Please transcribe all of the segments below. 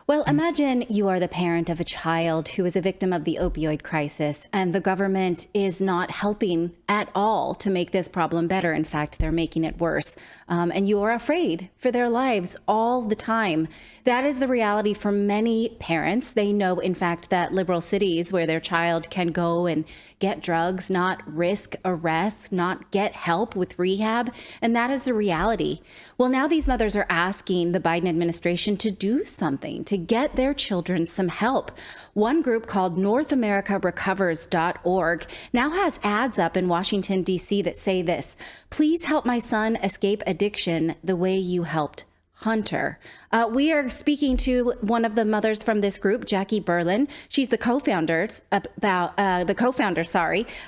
Well, imagine you are the parent of a child who is a victim of the opioid crisis, and the government is not helping at all to make this problem better. In fact, they're making it worse. And you are afraid for their lives all the time. That is the reality for many parents. They know, in fact, that liberal cities where their child can go and get drugs, not risk arrest, not get help with rehab. And that is the reality. Well, now these mothers are asking the Biden administration to do something to get their children some help. One group called NorthAmericaRecovers.org now has ads up in Washington, D.C. that say this: please help my son escape addiction the way you helped Hunter. We are speaking to one of the mothers from this group, Jackie Berlin. She's the co-founder,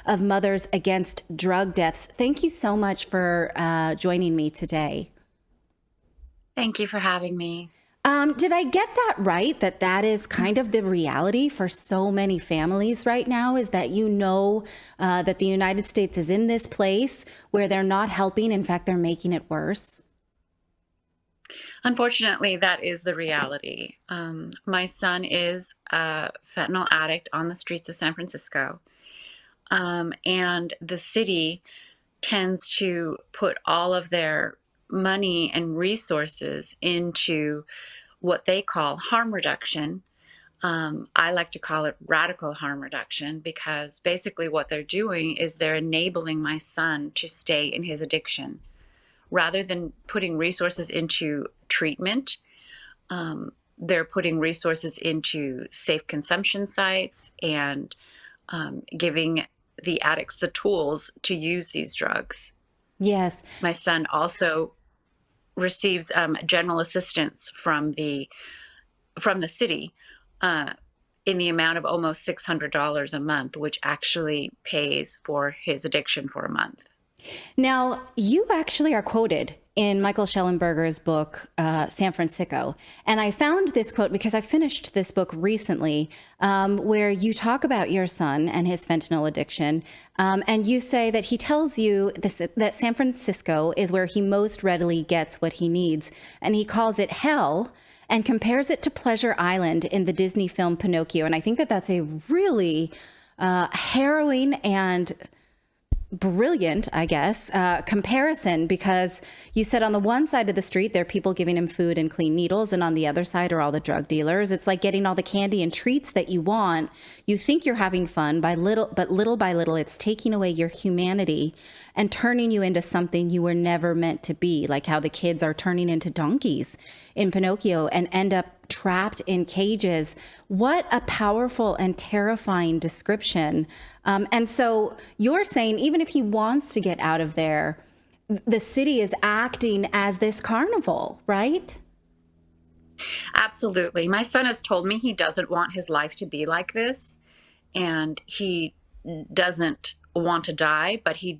of Mothers Against Drug Deaths. Thank you so much for joining me today. Thank you for having me. Did I get that right? That is kind of the reality for so many families right now, is that that the United States is in this place where they're not helping. In fact, they're making it worse. Unfortunately, that is the reality. My son is a fentanyl addict on the streets of San Francisco. And the city tends to put all of their money and resources into what they call harm reduction. I like to call it radical harm reduction, because basically what they're doing is they're enabling my son to stay in his addiction. Rather than putting resources into treatment, they're putting resources into safe consumption sites and giving the addicts the tools to use these drugs. Yes. My son also receives general assistance from the city in the amount of almost $600 a month, which actually pays for his addiction for a month. Now, you actually are quoted in Michael Schellenberger's book, San Francisco. And I found this quote because I finished this book recently, where you talk about your son and his fentanyl addiction. And you say that he tells you that San Francisco is where he most readily gets what he needs. And he calls it hell and compares it to Pleasure Island in the Disney film Pinocchio. And I think that that's a really harrowing and brilliant, I guess, comparison, because you said on the one side of the street, there are people giving him food and clean needles, and on the other side are all the drug dealers. It's like getting all the candy and treats that you want. You think you're having fun, but little by little, it's taking away your humanity and turning you into something you were never meant to be, like how the kids are turning into donkeys in Pinocchio and end up trapped in cages. What a powerful and terrifying description. And so you're saying even if he wants to get out of there, the city is acting as this carnival, right? Absolutely. My son has told me he doesn't want his life to be like this, and he doesn't want to die, but he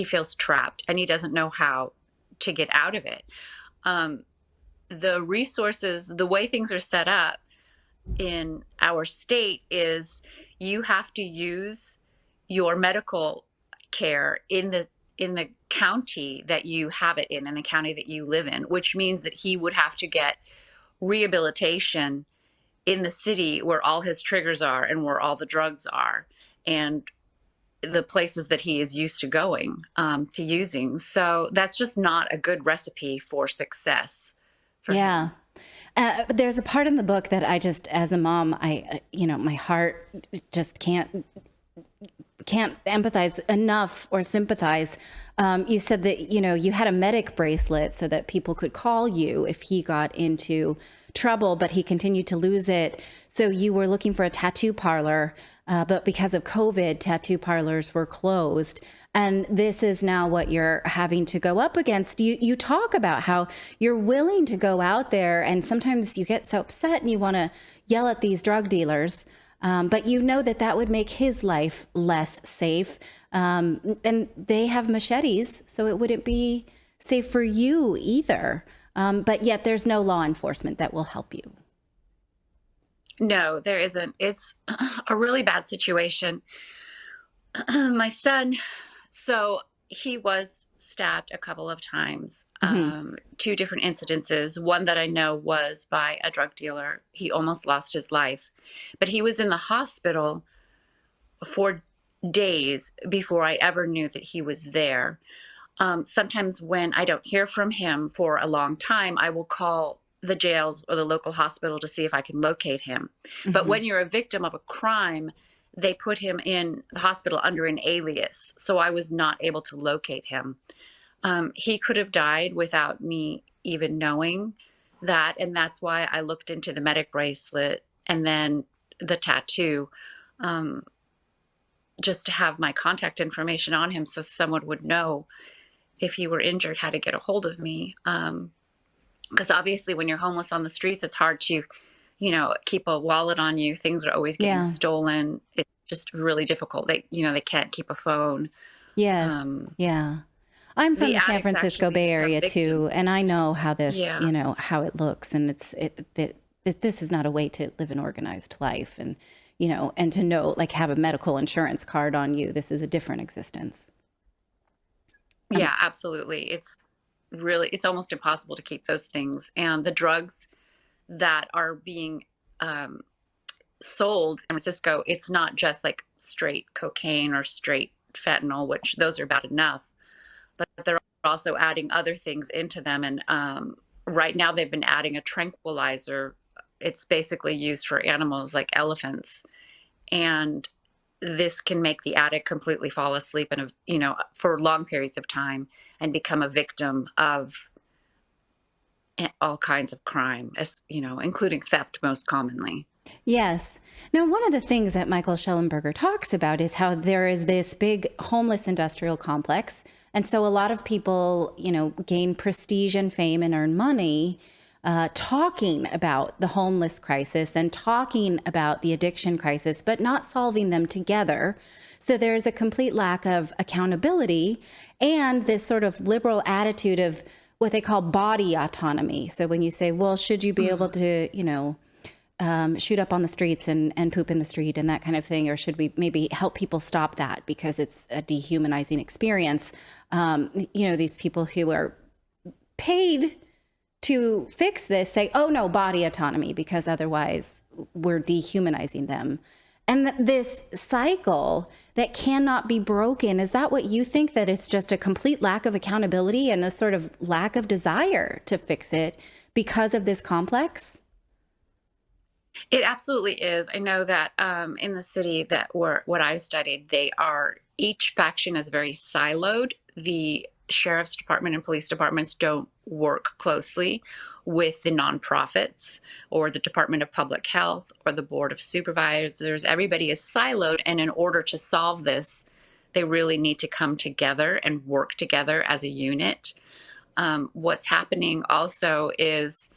feels trapped and he doesn't know how to get out of it. The resources, the way things are set up in our state is you have to use your medical care in the county that you have it in the county that you live in, which means that he would have to get rehabilitation in the city where all his triggers are and where all the drugs are and the places that he is used to going to using. So that's just not a good recipe for success. Yeah. There's a part in the book that I just, as a mom, my heart just can't empathize enough or sympathize. You said that, you had a medic bracelet so that people could call you if he got into trouble, but he continued to lose it. So you were looking for a tattoo parlor, but because of COVID, tattoo parlors were closed. And this is now what you're having to go up against. You talk about how you're willing to go out there, and sometimes you get so upset and you want to yell at these drug dealers, but you know that would make his life less safe. And they have machetes, so it wouldn't be safe for you either. But yet there's no law enforcement that will help you. No, there isn't. It's a really bad situation. My son, so he was stabbed a couple of times, Hmm. two different incidences. One that I know was by a drug dealer. He almost lost his life, but he was in the hospital for days before I ever knew that he was there. Sometimes when I don't hear from him for a long time, I will call the jails or the local hospital to see if I can locate him. But Hmm. when you're a victim of a crime, they put him in the hospital under an alias. So I was not able to locate him. He could have died without me even knowing that. And that's why I looked into the medic bracelet and then the tattoo, um, just to have my contact information on him so someone would know if he were injured, how to get a hold of me. Because obviously, when you're homeless on the streets, it's hard to, keep a wallet on you. Things are always getting Yeah. stolen. It's just really difficult. They can't keep a phone. Yes. Um, Yeah. I'm from the the San addicts Francisco actually Bay become Area victims. too, and I know how this, Yeah, how it looks, and this is not a way to live an organized life, and and to know, like, have a medical insurance card on you. This is a different existence. Um, yeah, absolutely. It's almost impossible to keep those things. And the drugs that are being um, sold in San Francisco, it's not just like straight cocaine or straight fentanyl, which those are bad enough, but they're also adding other things into them. And right now they've been adding a tranquilizer. It's basically used for animals like elephants. And this can make the addict completely fall asleep and, for long periods of time and become a victim of all kinds of crime, including theft most commonly. Yes. Now, one of the things that Michael Schellenberger talks about is how there is this big homeless industrial complex. And so a lot of people, gain prestige and fame and earn money talking about the homeless crisis and talking about the addiction crisis, but not solving them together. So there's a complete lack of accountability and this sort of liberal attitude of what they call body autonomy. So when you say, well, should you be able Mm. to, shoot up on the streets and poop in the street and that kind of thing? Or should we maybe help people stop that because it's a dehumanizing experience? These people who are paid to fix this say, oh, no, body autonomy, because otherwise we're dehumanizing them. And this cycle that cannot be broken, is that what you think, that it's just a complete lack of accountability and a sort of lack of desire to fix it because of this complex? It absolutely is. I know that in the city that what I studied, each faction is very siloed. The sheriff's department and police departments don't work closely with the nonprofits or the Department of Public Health or the Board of Supervisors. Everybody is siloed. And in order to solve this, they really need to come together and work together as a unit. What's happening also is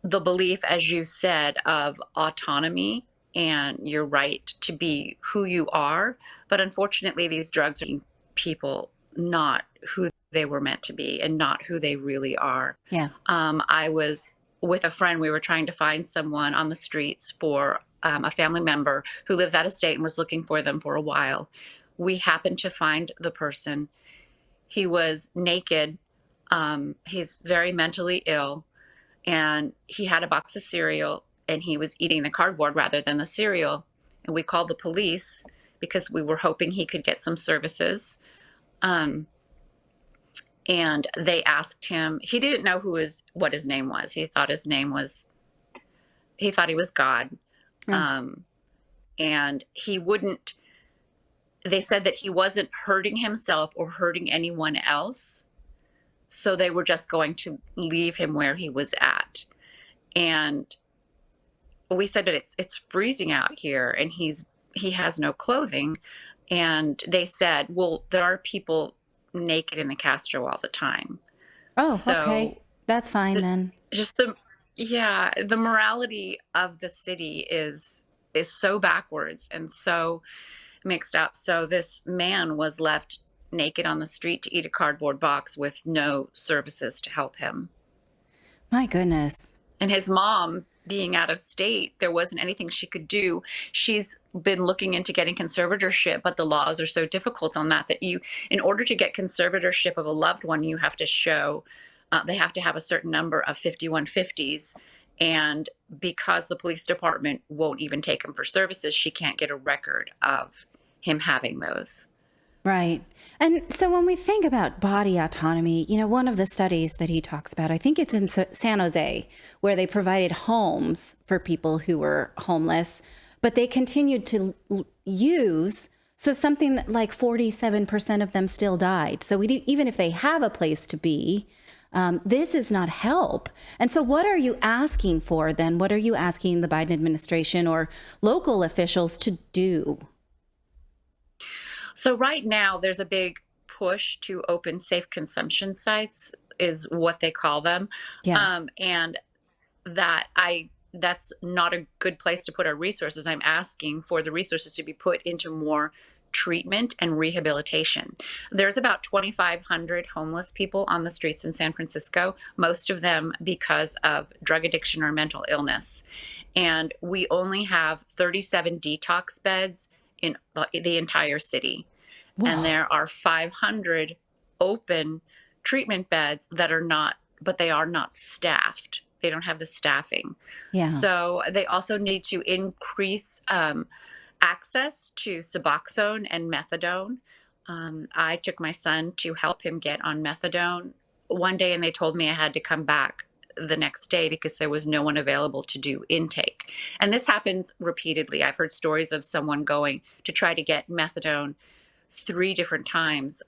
the belief, as you said, of autonomy and your right to be who you are. But unfortunately, these drugs are making people not who they were meant to be and not who they really are. Yeah. I was with a friend. We were trying to find someone on the streets for a family member who lives out of state and was looking for them for a while. We happened to find the person. He was naked. He's very mentally ill, and he had a box of cereal and he was eating the cardboard rather than the cereal. And we called the police because we were hoping he could get some services. Um, and they asked him, he didn't know what his name was. He thought he was God. Oh, Um, and he wouldn't, they said that he wasn't hurting himself or hurting anyone else. So they were just going to leave him where he was at. And we said that it's freezing out here and he has no clothing. And they said, well, there are people naked in the Castro all the time. oh, okay. So That's fine the, then. just the morality of the city is so backwards and so mixed up. So this man was left naked on the street to eat a cardboard box with no services to help him. My goodness. And his mom being out of state, there wasn't anything she could do. She's been looking into getting conservatorship, but the laws are so difficult on that in order to get conservatorship of a loved one, you have to show, they have to have a certain number of 5150s. And because the police department won't even take him for services, she can't get a record of him having those. Right. And so when we think about body autonomy, one of the studies that he talks about, I think it's in San Jose, where they provided homes for people who were homeless, but they continued to use, so something like 47% of them still died. So even if they have a place to be, this is not help. And so what are you asking for then? What are you asking the Biden administration or local officials to do? So right now, there's a big push to open safe consumption sites, is what they call them. Yeah. And that's not a good place to put our resources. I'm asking for the resources to be put into more treatment and rehabilitation. There's about 2,500 homeless people on the streets in San Francisco, most of them because of drug addiction or mental illness. And we only have 37 detox beds in the entire city. Whoa. And there are 500 open treatment beds but they are not staffed. They don't have the staffing. Yeah. So they also need to increase access to Suboxone and methadone. I took my son to help him get on methadone one day, and they told me I had to come back the next day because there was no one available to do intake. And this happens repeatedly. I've heard stories of someone going to try to get methadone 3 different times,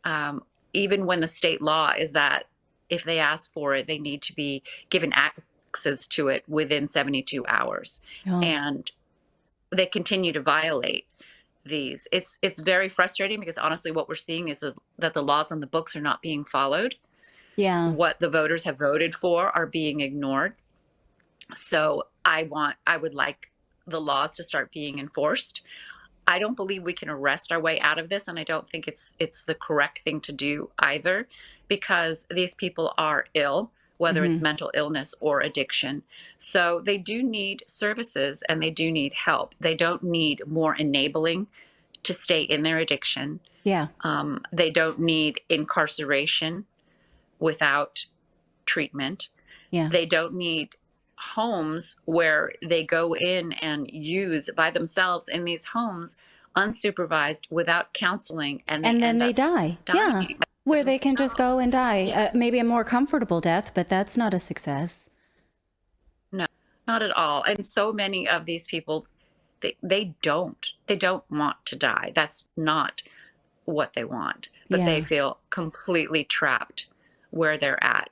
even when the state law is that if they ask for it, they need to be given access to it within 72 hours. Oh. And they continue to violate these. It's very frustrating because honestly, what we're seeing is that the laws on the books are not being followed. Yeah. What the voters have voted for are being ignored. So I would like the laws to start being enforced. I don't believe we can arrest our way out of this, and I don't think it's the correct thing to do either, because these people are ill, whether it's mental illness or addiction. So they do need services and they do need help. They don't need more enabling to stay in their addiction. Yeah. They don't need incarceration without treatment. Yeah. They don't need homes where they go in and use by themselves in these homes unsupervised without counseling, and then they die. dying. Yeah. Where they can just go and die. Yeah. Maybe a more comfortable death, but that's not a success. No, not at all. And so many of these people, they don't want to die. That's not what they want, but they feel completely trapped where they're at.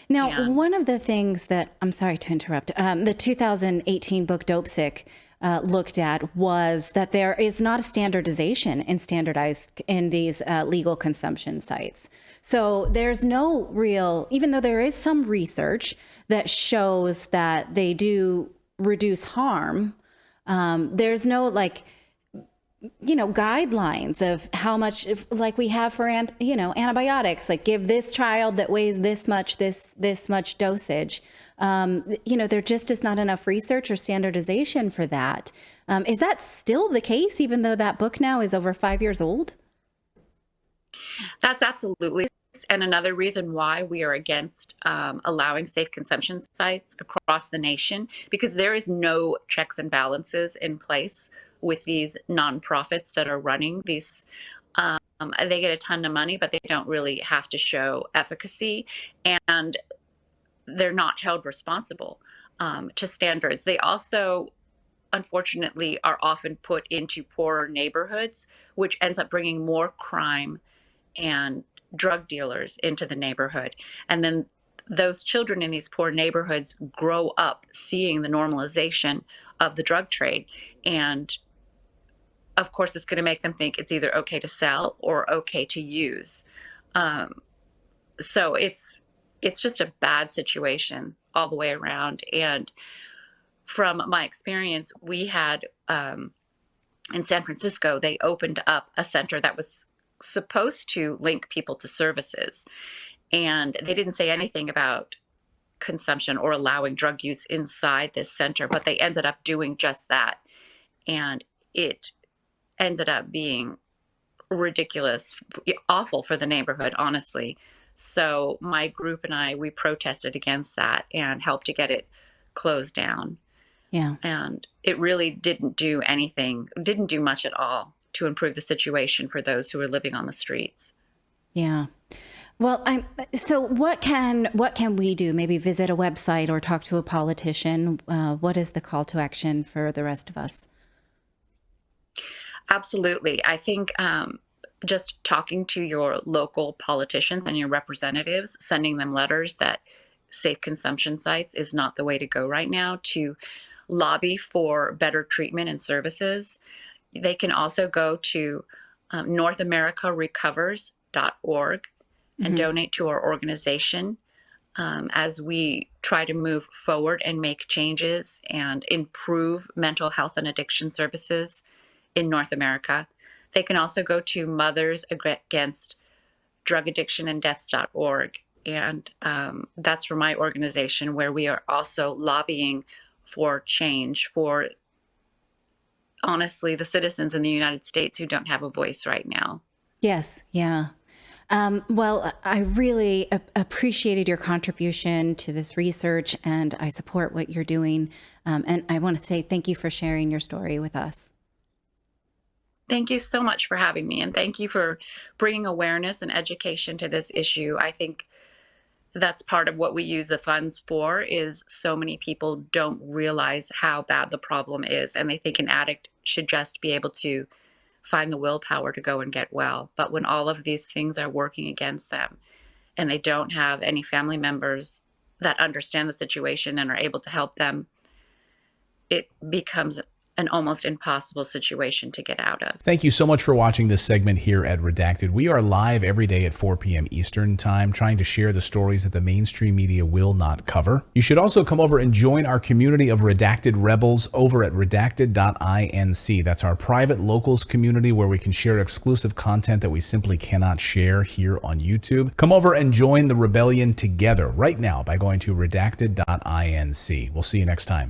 Now, one of the things that, I'm sorry to interrupt, the 2018 book Dope Sick looked at was that there is not a standardization in these legal consumption sites. So there's no real, even though there is some research that shows that they do reduce harm, there's no guidelines of how much, like we have for antibiotics, like give this child that weighs this much dosage. There just is not enough research or standardization for that. Is that still the case, even though that book now is over 5 years old? That's absolutely. And another reason why we are against allowing safe consumption sites across the nation, because there is no checks and balances in place with these nonprofits that are running these. They get a ton of money, but they don't really have to show efficacy, and they're not held responsible to standards. They also, unfortunately, are often put into poorer neighborhoods, which ends up bringing more crime and drug dealers into the neighborhood. And then those children in these poor neighborhoods grow up seeing the normalization of the drug trade. And of course, it's going to make them think it's either okay to sell or okay to use. So it's just a bad situation all the way around. And from my experience, we had in San Francisco, they opened up a center that was supposed to link people to services. And they didn't say anything about consumption or allowing drug use inside this center, but they ended up doing just that. And it ended up being ridiculous, awful for the neighborhood, honestly. So my group and I, we protested against that and helped to get it closed down. Yeah. And it really didn't do much at all to improve the situation for those who were living on the streets. Yeah. Well, so what can we do? Maybe visit a website or talk to a politician. What is the call to action for the rest of us? Absolutely. I think just talking to your local politicians and your representatives, sending them letters that safe consumption sites is not the way to go right now, to lobby for better treatment and services. They can also go to NorthAmericaRecovers.org and donate to our organization as we try to move forward and make changes and improve mental health and addiction services in North America. They can also go to Mothers Against Drug Addiction and Deaths.org. And that's for my organization, where we are also lobbying for change for, honestly, the citizens in the United States who don't have a voice right now. Yes. Yeah. Well, I really appreciated your contribution to this research, and I support what you're doing. And I want to say thank you for sharing your story with us. Thank you so much for having me, and thank you for bringing awareness and education to this issue. I think that's part of what we use the funds for, is so many people don't realize how bad the problem is, and they think an addict should just be able to find the willpower to go and get well. But when all of these things are working against them and they don't have any family members that understand the situation and are able to help them, it becomes an almost impossible situation to get out of. Thank you so much for watching this segment here at Redacted. We are live every day at 4 p.m. Eastern Time, trying to share the stories that the mainstream media will not cover. You should also come over and join our community of Redacted Rebels over at redacted.inc. That's our private locals community where we can share exclusive content that we simply cannot share here on YouTube. Come over and join the rebellion together right now by going to redacted.inc. We'll see you next time.